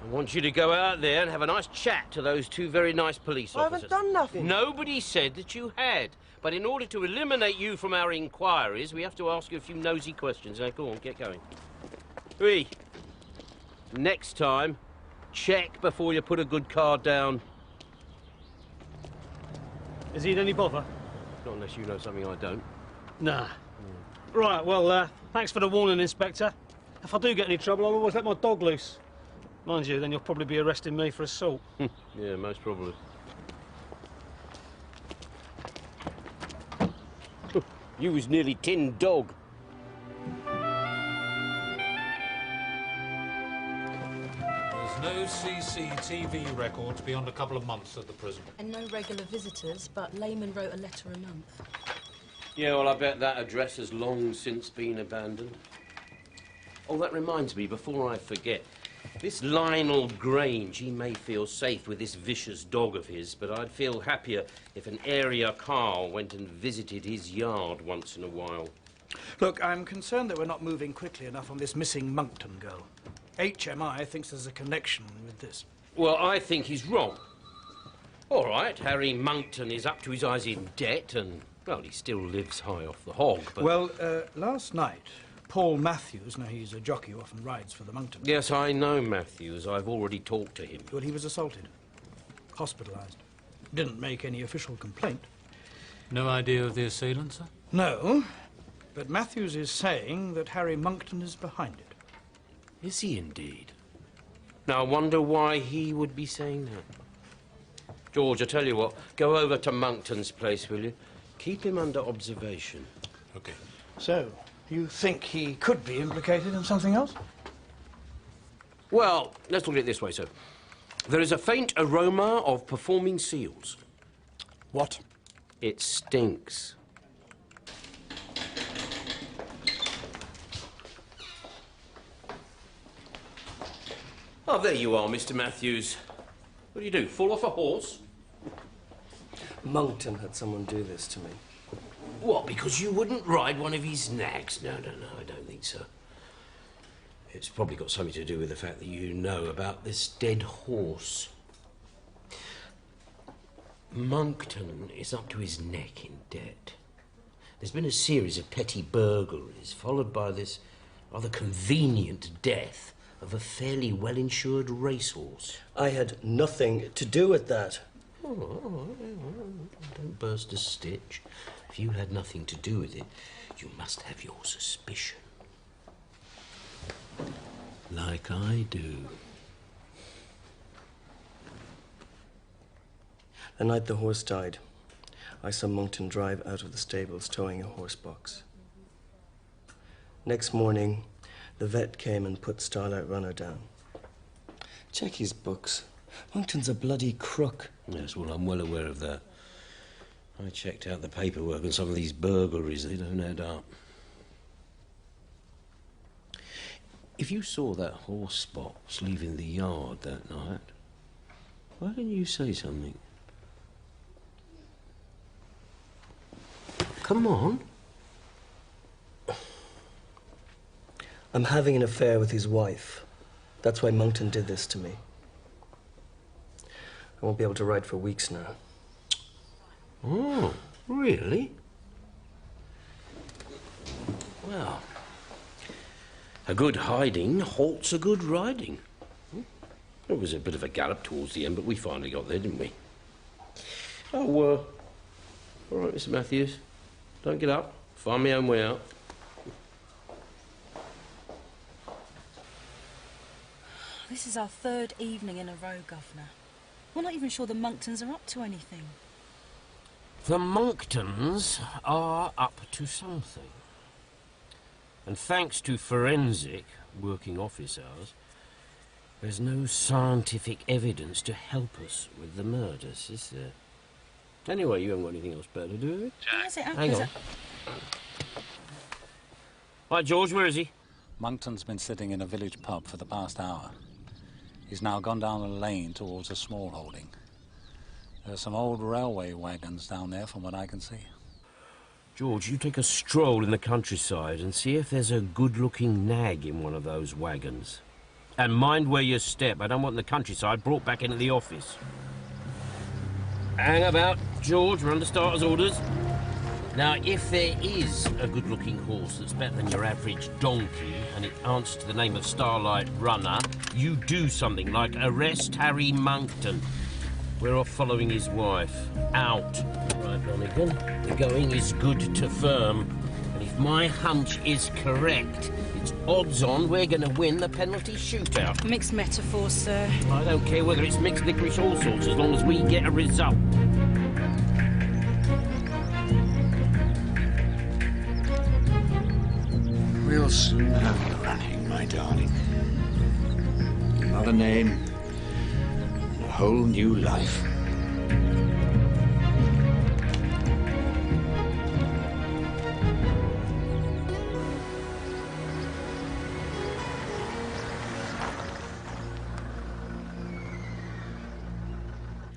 I want you to go out there and have a nice chat to those two very nice police officers. I haven't done nothing. Nobody said that you had. But in order to eliminate you from our inquiries, we have to ask you a few nosy questions. Now, go on, get going. Three. Next time, check before you put a good card down. Is he in any bother? Not unless you know something I don't. Nah. Right, well, thanks for the warning, Inspector. If I do get any trouble, I'll always let my dog loose. Mind you, then you'll probably be arresting me for assault. Yeah, most probably. You was nearly tin dog. There's no CCTV records beyond a couple of months at the prison. And no regular visitors, but Layman wrote a letter a month. Yeah, well, I bet that address has long since been abandoned. Oh, that reminds me, before I forget, this Lionel Grange, he may feel safe with this vicious dog of his, but I'd feel happier if an area car went and visited his yard once in a while. Look, I'm concerned that we're not moving quickly enough on this missing Monkton girl. HMI thinks there's a connection with this. Well, I think he's wrong. All right, Harry Monkton is up to his eyes in debt and, well, he still lives high off the hog, but... Well, last night, Paul Matthews, now he's a jockey who often rides for the Monkton. Yes, I know Matthews. I've already talked to him. Well, he was assaulted. Hospitalised. Didn't make any official complaint. No idea of the assailant, sir? No, but Matthews is saying that Harry Monkton is behind it. Is he indeed? Now, I wonder why he would be saying that. George, I tell you what, go over to Monkton's place, will you? Keep him under observation. OK. So, you think he could be implicated in something else? Well, let's look at it this way, sir. There is a faint aroma of performing seals. What? It stinks. Oh, there you are, Mr. Matthews. What do? Fall off a horse? Monkton had someone do this to me. What, because you wouldn't ride one of his nags? No, I don't think so. It's probably got something to do with the fact that you know about this dead horse. Monkton is up to his neck in debt. There's been a series of petty burglaries, followed by this rather convenient death of a fairly well-insured racehorse. I had nothing to do with that. Oh, don't burst a stitch. If you had nothing to do with it, you must have your suspicion. Like I do. The night the horse died, I saw Monkton drive out of the stables towing a horse box. Next morning, the vet came and put Starlight Runner down. Check his books. Monkton's a bloody crook. Yes, well, I'm well aware of that. I checked out the paperwork and some of these burglaries, they don't add up. If you saw that horse box leaving the yard that night, why didn't you say something? Come on. I'm having an affair with his wife. That's why Monkton did this to me. I won't be able to ride for weeks now. Oh, really? Well, a good hiding halts a good riding. It was a bit of a gallop towards the end, but we finally got there, didn't we? Oh, all right, Mr. Matthews. Don't get up. Find my own way out. This is our third evening in a row, Governor. We're not even sure the Monktons are up to anything. The Monktons are up to something. And thanks to forensic, working office hours, there's no scientific evidence to help us with the murders, is there? Anyway, you haven't got anything else better to do with it? Hang on. Right, George, where is he? Monkton's been sitting in a village pub for the past hour. He's now gone down a lane towards a small holding. There's some old railway wagons down there from what I can see. George, you take a stroll in the countryside and see if there's a good-looking nag in one of those wagons. And mind where you step. I don't want the countryside brought back into the office. Hang about, George. We're under starter's orders. Now, if there is a good-looking horse that's better than your average donkey and it answers to the name of Starlight Runner, you do something like arrest Harry Monkton. We're off following his wife. Out. Right, Donegan. The going is good to firm. And if my hunch is correct, it's odds on we're going to win the penalty shootout. Mixed metaphors, sir. I don't care whether it's mixed licorice all sorts, as long as we get a result. We'll soon have you running, my darling. Not a name, whole new life.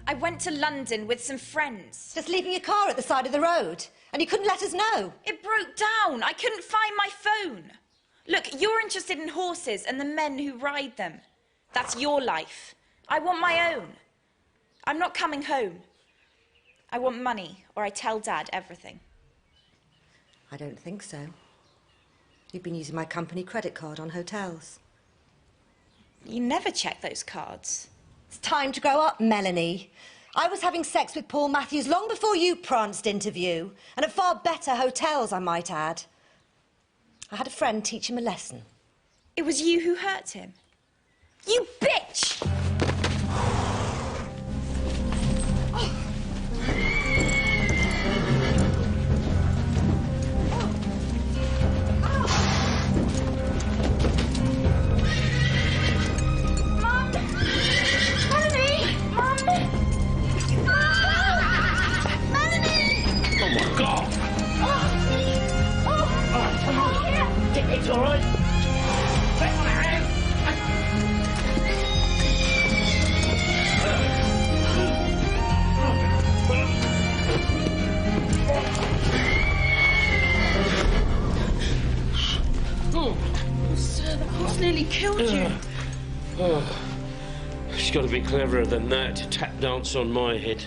I went to London with some friends. Just leaving your car at the side of the road, and you couldn't let us know. It broke down. I couldn't find my phone. Look, you're interested in horses and the men who ride them. That's your life. I want my own. I'm not coming home. I want money, or I tell Dad everything. I don't think so. You've been using my company credit card on hotels. You never check those cards. It's time to grow up, Melanie. I was having sex with Paul Matthews long before you pranced into view, and at far better hotels, I might add. I had a friend teach him a lesson. It was you who hurt him. You bitch! It's all right. Take my hand. Oh, sir, the horse nearly killed you. She's got to be cleverer than that to tap dance on my head.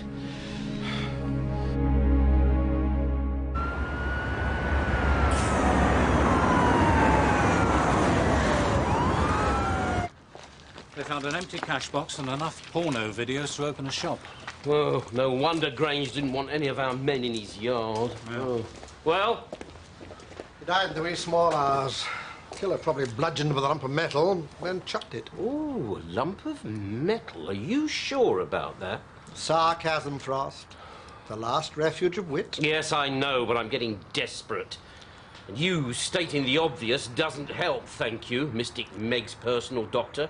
They found an empty cash box and enough porno videos to open a shop. Oh, no wonder Grange didn't want any of our men in his yard. Yeah. Oh. Well? He died in the wee small hours. Killer probably bludgeoned with a lump of metal, then chucked it. Ooh, a lump of metal. Are you sure about that? Sarcasm, Frost. The last refuge of wit. Yes, I know, but I'm getting desperate. And you stating the obvious doesn't help, thank you, Mystic Meg's personal doctor.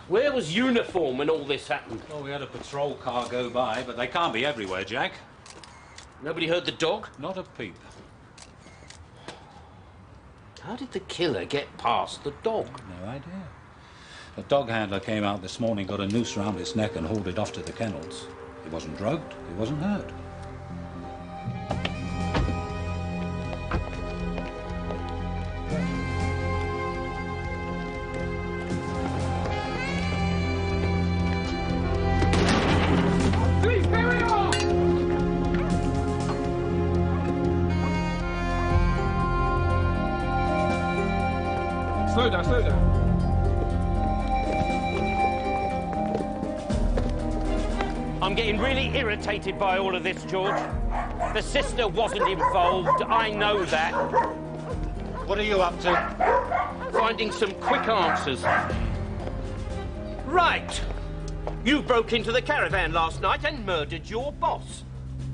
Where was uniform when all this happened? Well, we had a patrol car go by, but they can't be everywhere, Jack. Nobody heard the dog? Not a peep. How did the killer get past the dog? No idea. The dog handler came out this morning, got a noose round its neck and hauled it off to the kennels. He wasn't drugged, he wasn't hurt. Slow down, slow down. I'm getting really irritated by all of this, George. The sister wasn't involved, I know that. What are you up to? Finding some quick answers. Right. You broke into the caravan last night and murdered your boss.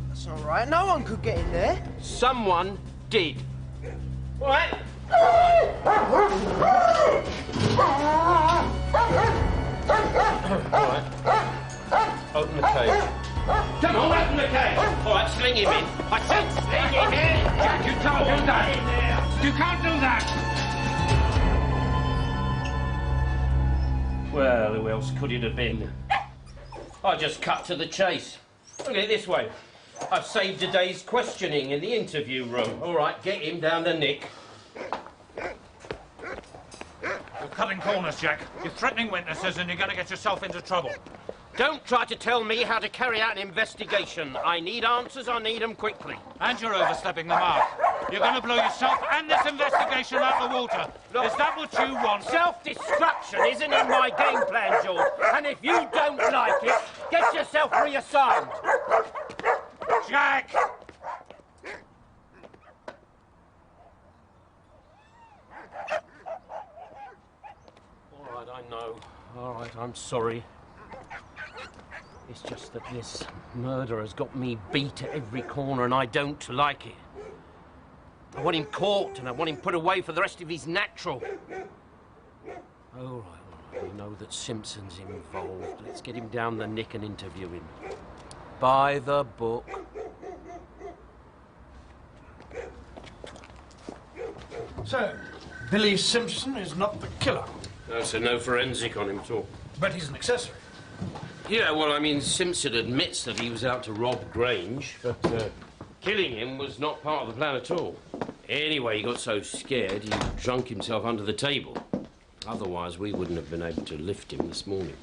That's all right. No one could get in there. Someone did. All right. All right. Open the cage. Come on, open the cage. All right, sling him in. I said sling him in. Jack, you can't do that. You can't do that. Well, who else could it have been? I just cut to the chase. Look at it this way. I've saved a day's questioning in the interview room. All right, get him down the nick. You're cutting corners, Jack. You're threatening witnesses and you're going to get yourself into trouble. Don't try to tell me how to carry out an investigation. I need answers, I need them quickly. And you're overstepping the mark. You're going to blow yourself and this investigation out the water. Look, is that what you want? Self-destruction isn't in my game plan, George. And if you don't like it, get yourself reassigned. Jack! All right, I know. All right, I'm sorry. It's just that this murder has got me beat at every corner and I don't like it. I want him caught and I want him put away for the rest of his natural. All right, all right. We know that Simpson's involved. Let's get him down the nick and interview him. By the book. So, Billy Simpson is not the killer. No, so no forensic on him at all. But he's an accessory. Yeah, well, I mean, Simpson admits that he was out to rob Grange, but killing him was not part of the plan at all. Anyway, he got so scared he drunk himself under the table. Otherwise, we wouldn't have been able to lift him this morning.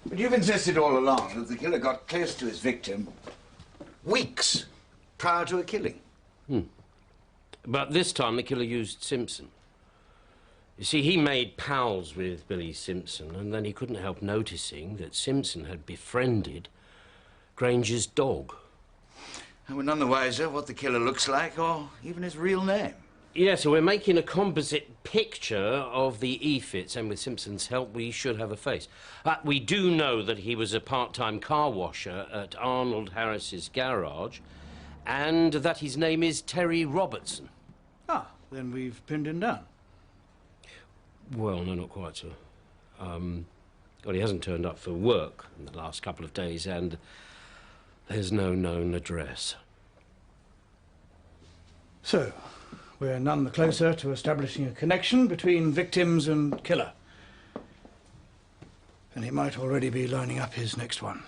But you've insisted all along that the killer got close to his victim weeks prior to a killing. But this time, the killer used Simpson. You see, he made pals with Billy Simpson, and then he couldn't help noticing that Simpson had befriended Grange's dog. And we're none the wiser what the killer looks like, or even his real name. Yeah, so we're making a composite picture of the Efits, and with Simpson's help, we should have a face. We do know that he was a part-time car washer at Arnold Harris's garage, and that his name is Terry Robertson. Ah, then we've pinned him down. Well, no, not quite so. Well, he hasn't turned up for work in the last couple of days, and there's no known address. So, we're none the closer to establishing a connection between victims and killer. And he might already be lining up his next one.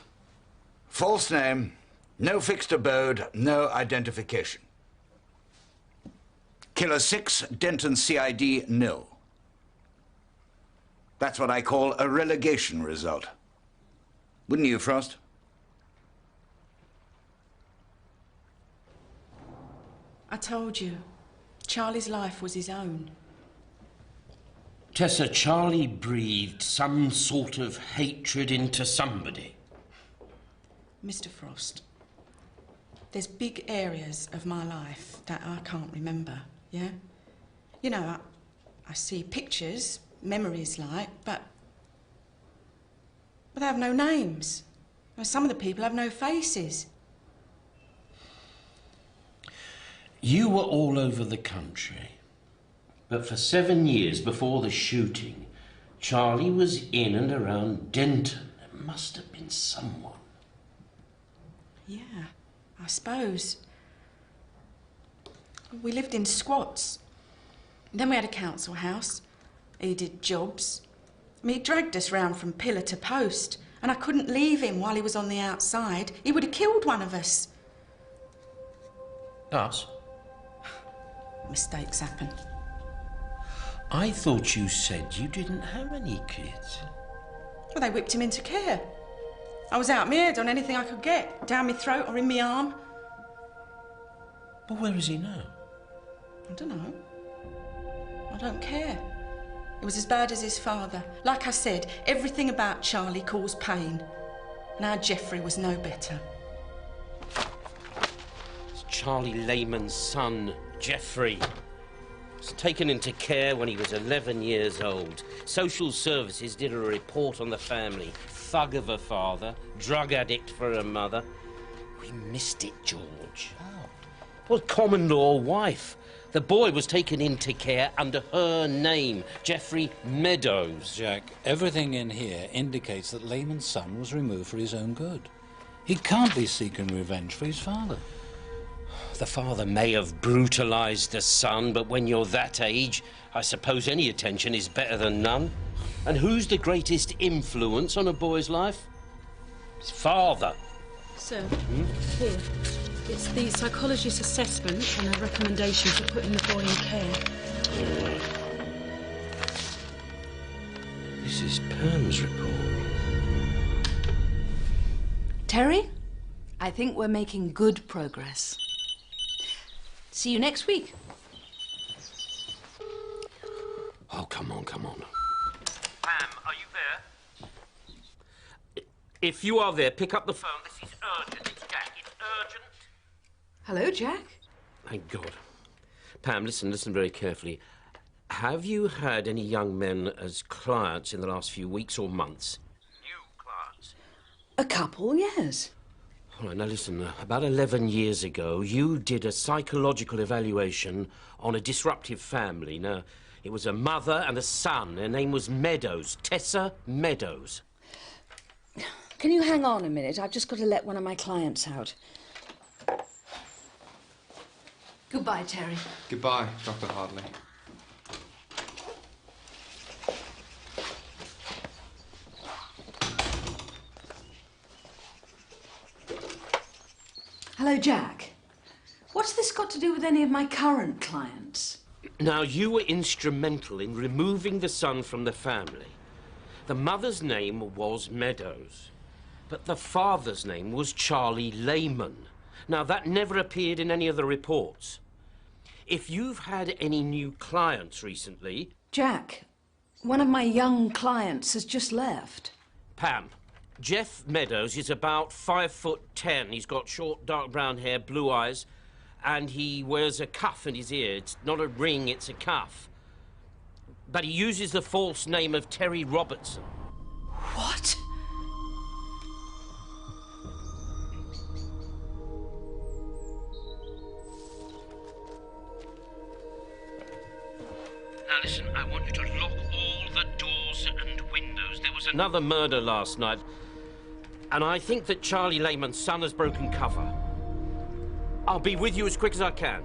False name, no fixed abode, no identification. Killer 6, Denton CID, nil. That's what I call a relegation result. Wouldn't you, Frost? I told you, Charlie's life was his own. Tessa, Charlie breathed some sort of hatred into somebody. Mr. Frost, there's big areas of my life that I can't remember, yeah? You know, I see pictures, memories like, but they have no names. Now, some of the people have no faces. You were all over the country, but for 7 years before the shooting, Charlie was in and around Denton. It must have been someone. Yeah, I suppose. We lived in squats. Then we had a council house. He did jobs. I mean, he dragged us round from pillar to post, and I couldn't leave him while he was on the outside. He would have killed one of us. Us? Mistakes happen. I thought you said you didn't have any kids. Well, they whipped him into care. I was out my head on anything I could get, down my throat or in my arm. But where is he now? I don't know. I don't care. It was as bad as his father. Like I said, everything about Charlie caused pain. And our Geoffrey was no better. It's Charlie Lehman's son, Geoffrey. He was taken into care when he was 11 years old. Social services did a report on the family. Thug of a father, drug addict for a mother. We missed it, George. Oh. Well, common law wife. The boy was taken into care under her name, Geoffrey Meadows. Jack, everything in here indicates that Lehman's son was removed for his own good. He can't be seeking revenge for his father. The father may have brutalised the son, but when you're that age, I suppose any attention is better than none. And who's the greatest influence on a boy's life? His father. Sir, here. It's the psychologist's assessment and a recommendation for putting the boy in care. This is Pam's report. Terry, I think we're making good progress. See you next week. Oh, come on, come on. Pam, are you there? If you are there, pick up the phone. This is urgent. It's Jack. It's urgent. Hello, Jack. Thank God. Pam, listen very carefully. Have you had any young men as clients in the last few weeks or months? New clients? A couple, yes. All right, now listen, about 11 years ago, you did a psychological evaluation on a disruptive family. Now, It was a mother and a son. Her name was Meadows, Tessa Meadows. Can you hang on a minute? I've just got to let one of my clients out. Goodbye, Terry. Goodbye, Dr. Hartley. Hello, Jack. What's this got to do with any of my current clients? Now, you were instrumental in removing the son from the family. The mother's name was Meadows, but the father's name was Charlie Lehman. Now, that never appeared in any of the reports. If you've had any new clients recently... Jack, one of my young clients has just left. Pam, Jeff Meadows is about 5'10". He's got short, dark brown hair, blue eyes, and he wears a cuff in his ear. It's not a ring, it's a cuff. But he uses the false name of Terry Robertson. What? Now listen, I want you to lock all the doors and windows. There was another murder last night, and I think that Charlie Lehman's son has broken cover. I'll be with you as quick as I can.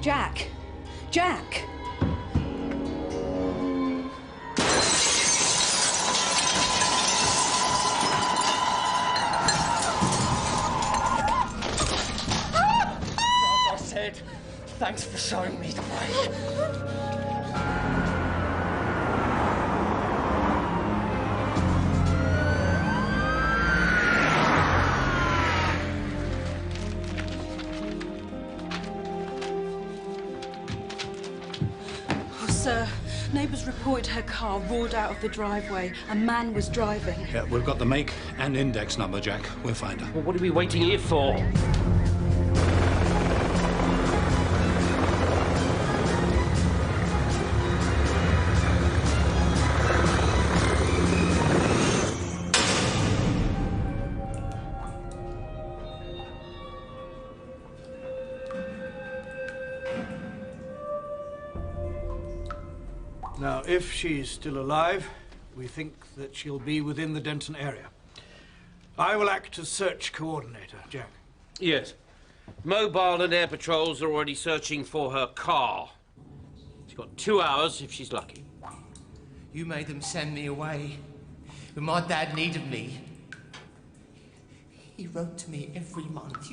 Jack! Jack! I said, thanks for showing me the way. Sir, neighbours reported her car roared out of the driveway. A man was driving. Yeah, we've got the make and index number, Jack. We'll find her. Well, what are we waiting here for? Now, if she's still alive, we think that she'll be within the Denton area. I will act as search coordinator, Jack. Yes. Mobile and air patrols are already searching for her car. She's got 2 hours if she's lucky. You made them send me away when my dad needed me. He wrote to me every month.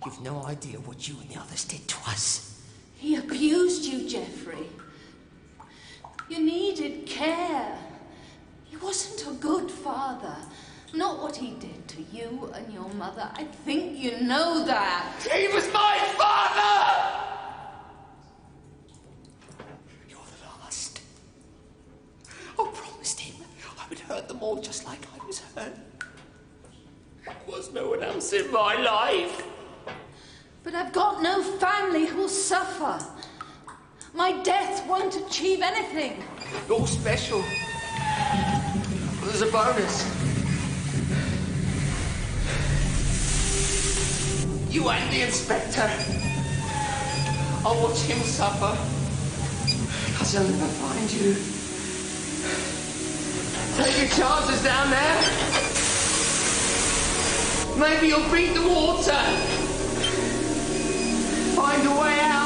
You've no idea what you and the others did to us. He abused you, Geoffrey. You needed care. He wasn't a good father. Not what he did to you and your mother. I think you know that. He was my father! You're the last. I promised him I would hurt them all just like I was hurt. There was no one else in my life. But I've got no family who'll suffer. My death won't achieve anything. You're special. There's a bonus. You and the inspector. I'll watch him suffer. Because he'll never find you. Take your chances down there. Maybe you'll beat the water. Find a way out.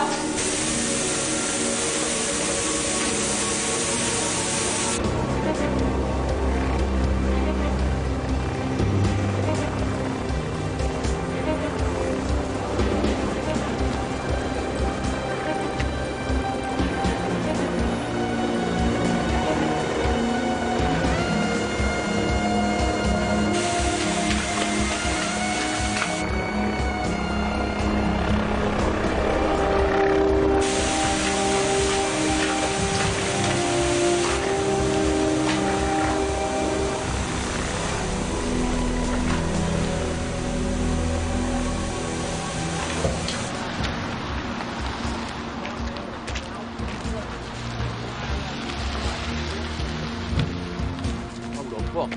on.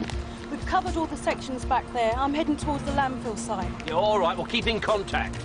We've covered all the sections back there. I'm heading towards the landfill site. Yeah, all right, we'll keep in contact.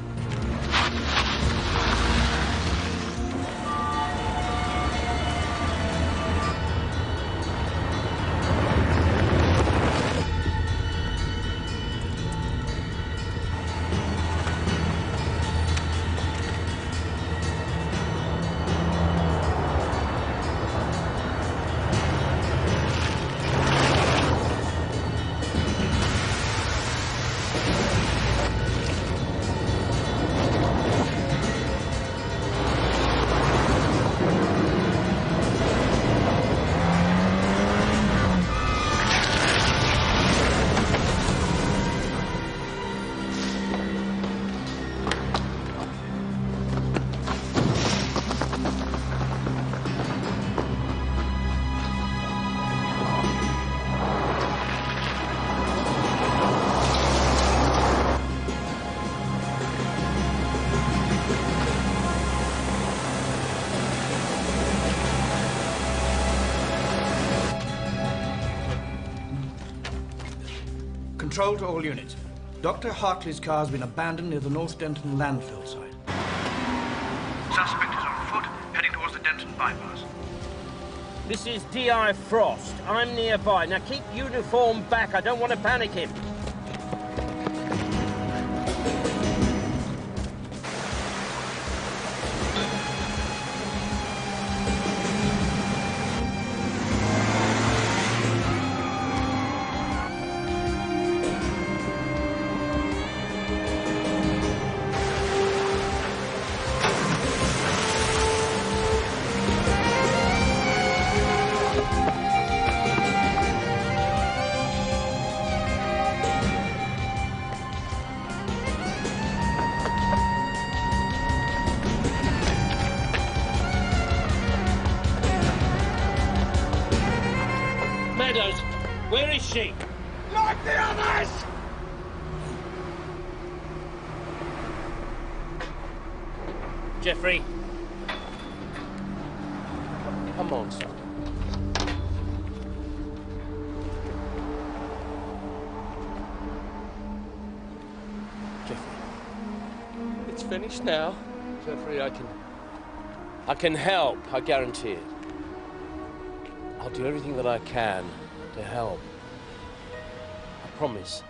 Control to all units. Dr. Hartley's car has been abandoned near the North Denton landfill site. Suspect is on foot, heading towards the Denton bypass. This is D.I. Frost. I'm nearby. Now keep uniform back. I don't want to panic him. Where is she? Like the others! Jeffrey. Come on, son. Jeffrey. It's finished now. Jeffrey, I can help, I guarantee it. I'll do everything that I can to help. I promise.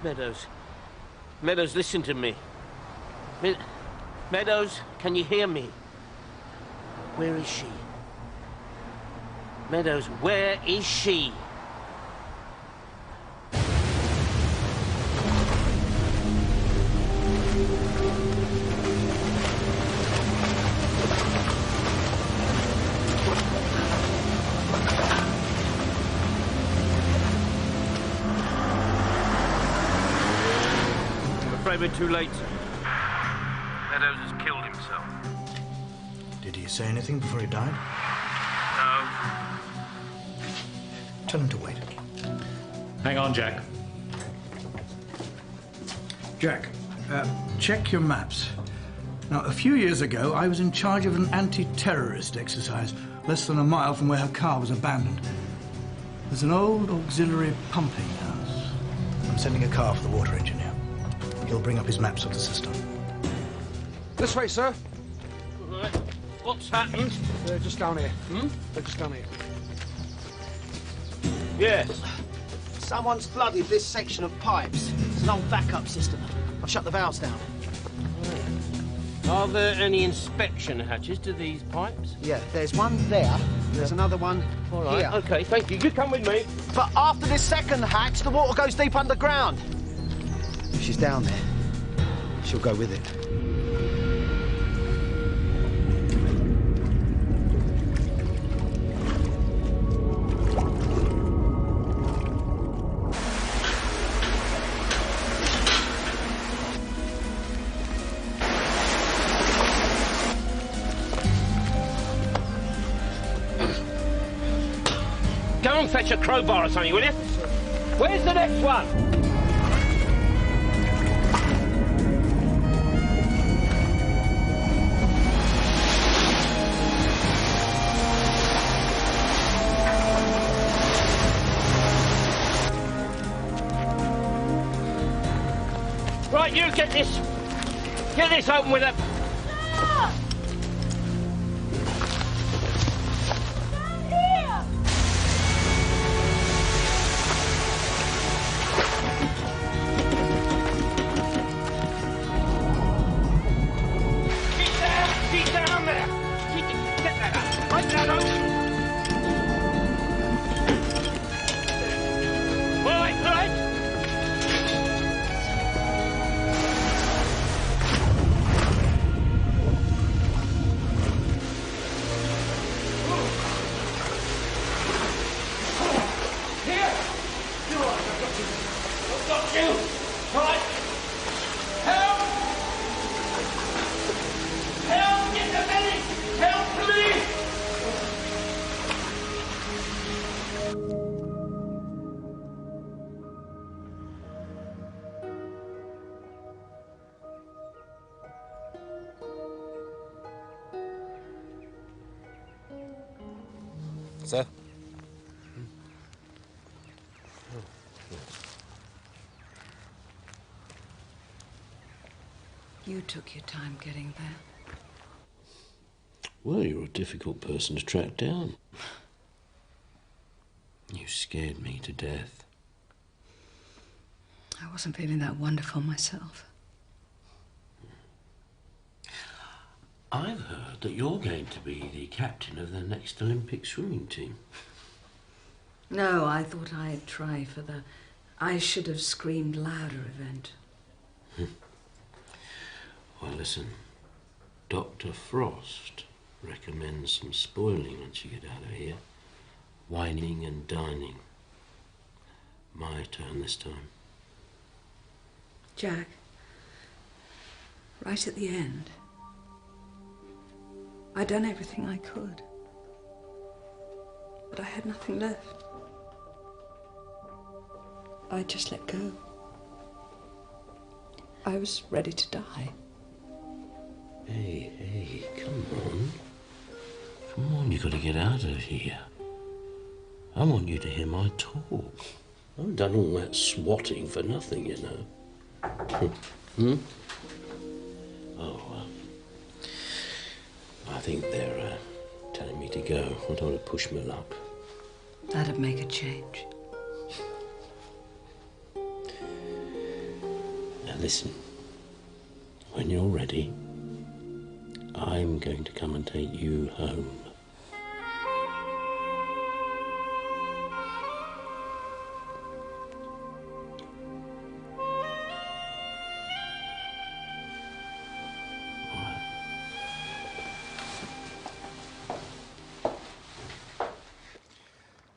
Meadows. Meadows, listen to me. Meadows, can you hear me? Where is she? Meadows, where is she? We're too late. Meadows has killed himself. Did he say anything before he died? No. Tell him to wait. Hang on, Jack. Jack, check your maps. Now, a few years ago, I was in charge of an anti-terrorist exercise less than a mile from where her car was abandoned. There's an old auxiliary pumping house. I'm sending a car for the water engineer. He'll bring up his maps of the system. This way, sir. All right. What's happened? They're just down here. They're just down here. Yes. Someone's flooded this section of pipes. It's an old backup system. I've shut the valves down. Are there any inspection hatches to these pipes? Yeah, there's one there. There's another one All right, here. OK, thank you. You come with me. But after this second hatch, the water goes deep underground. If she's down there, she'll go with it. Go and fetch a crowbar or something, will you? Where's the next one? Right, you get this. Get this open with a... Sir? You took your time getting there. Well, you're a difficult person to track down. You scared me to death. I wasn't feeling that wonderful myself. I've heard that you're going to be the captain of the next Olympic swimming team. No, I thought I'd try for the I should have screamed louder event. Well, listen, Dr. Frost recommends some spoiling once you get out of here. Wining and dining. My turn this time. Jack, right at the end, I'd done everything I could, but I had nothing left. I just let go. I was ready to die. Hey, come on. Come on, you've got to get out of here. I want you to hear my talk. I haven't done all that swatting for nothing, you know. Oh, well. I think they're telling me to go. I don't want to push my luck. That'd make a change. Now listen, when you're ready, I'm going to come and take you home.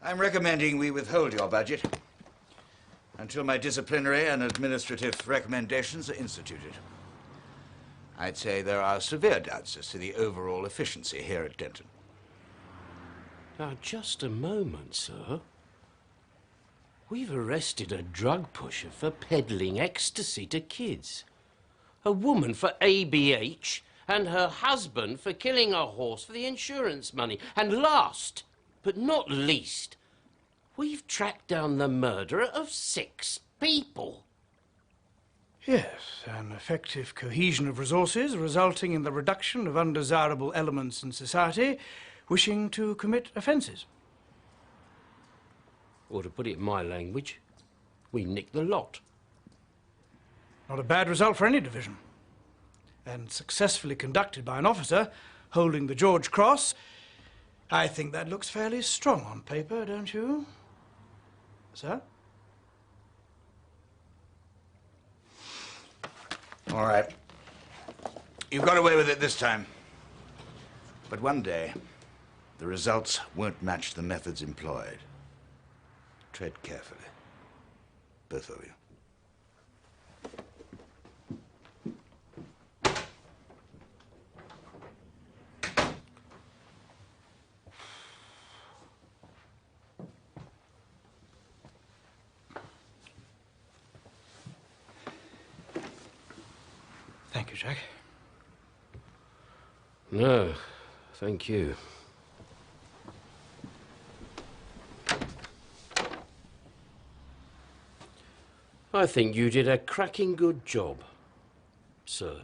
I'm recommending we withhold your budget until my disciplinary and administrative recommendations are instituted. I'd say there are severe doubts as to the overall efficiency here at Denton. Now, just a moment, sir. We've arrested a drug pusher for peddling ecstasy to kids, a woman for ABH, and her husband for killing a horse for the insurance money. And last, but not least, we've tracked down the murderer of 6 people. Yes, an effective cohesion of resources resulting in the reduction of undesirable elements in society wishing to commit offences. Or to put it in my language, we nicked the lot. Not a bad result for any division. and successfully conducted by an officer holding the George Cross, I think that looks fairly strong on paper, don't you? Sir? All right. You've got away with it this time. But one day, the results won't match the methods employed. Tread carefully. Both of you. Thank you, Jack. No, thank you. I think you did a cracking good job, sir.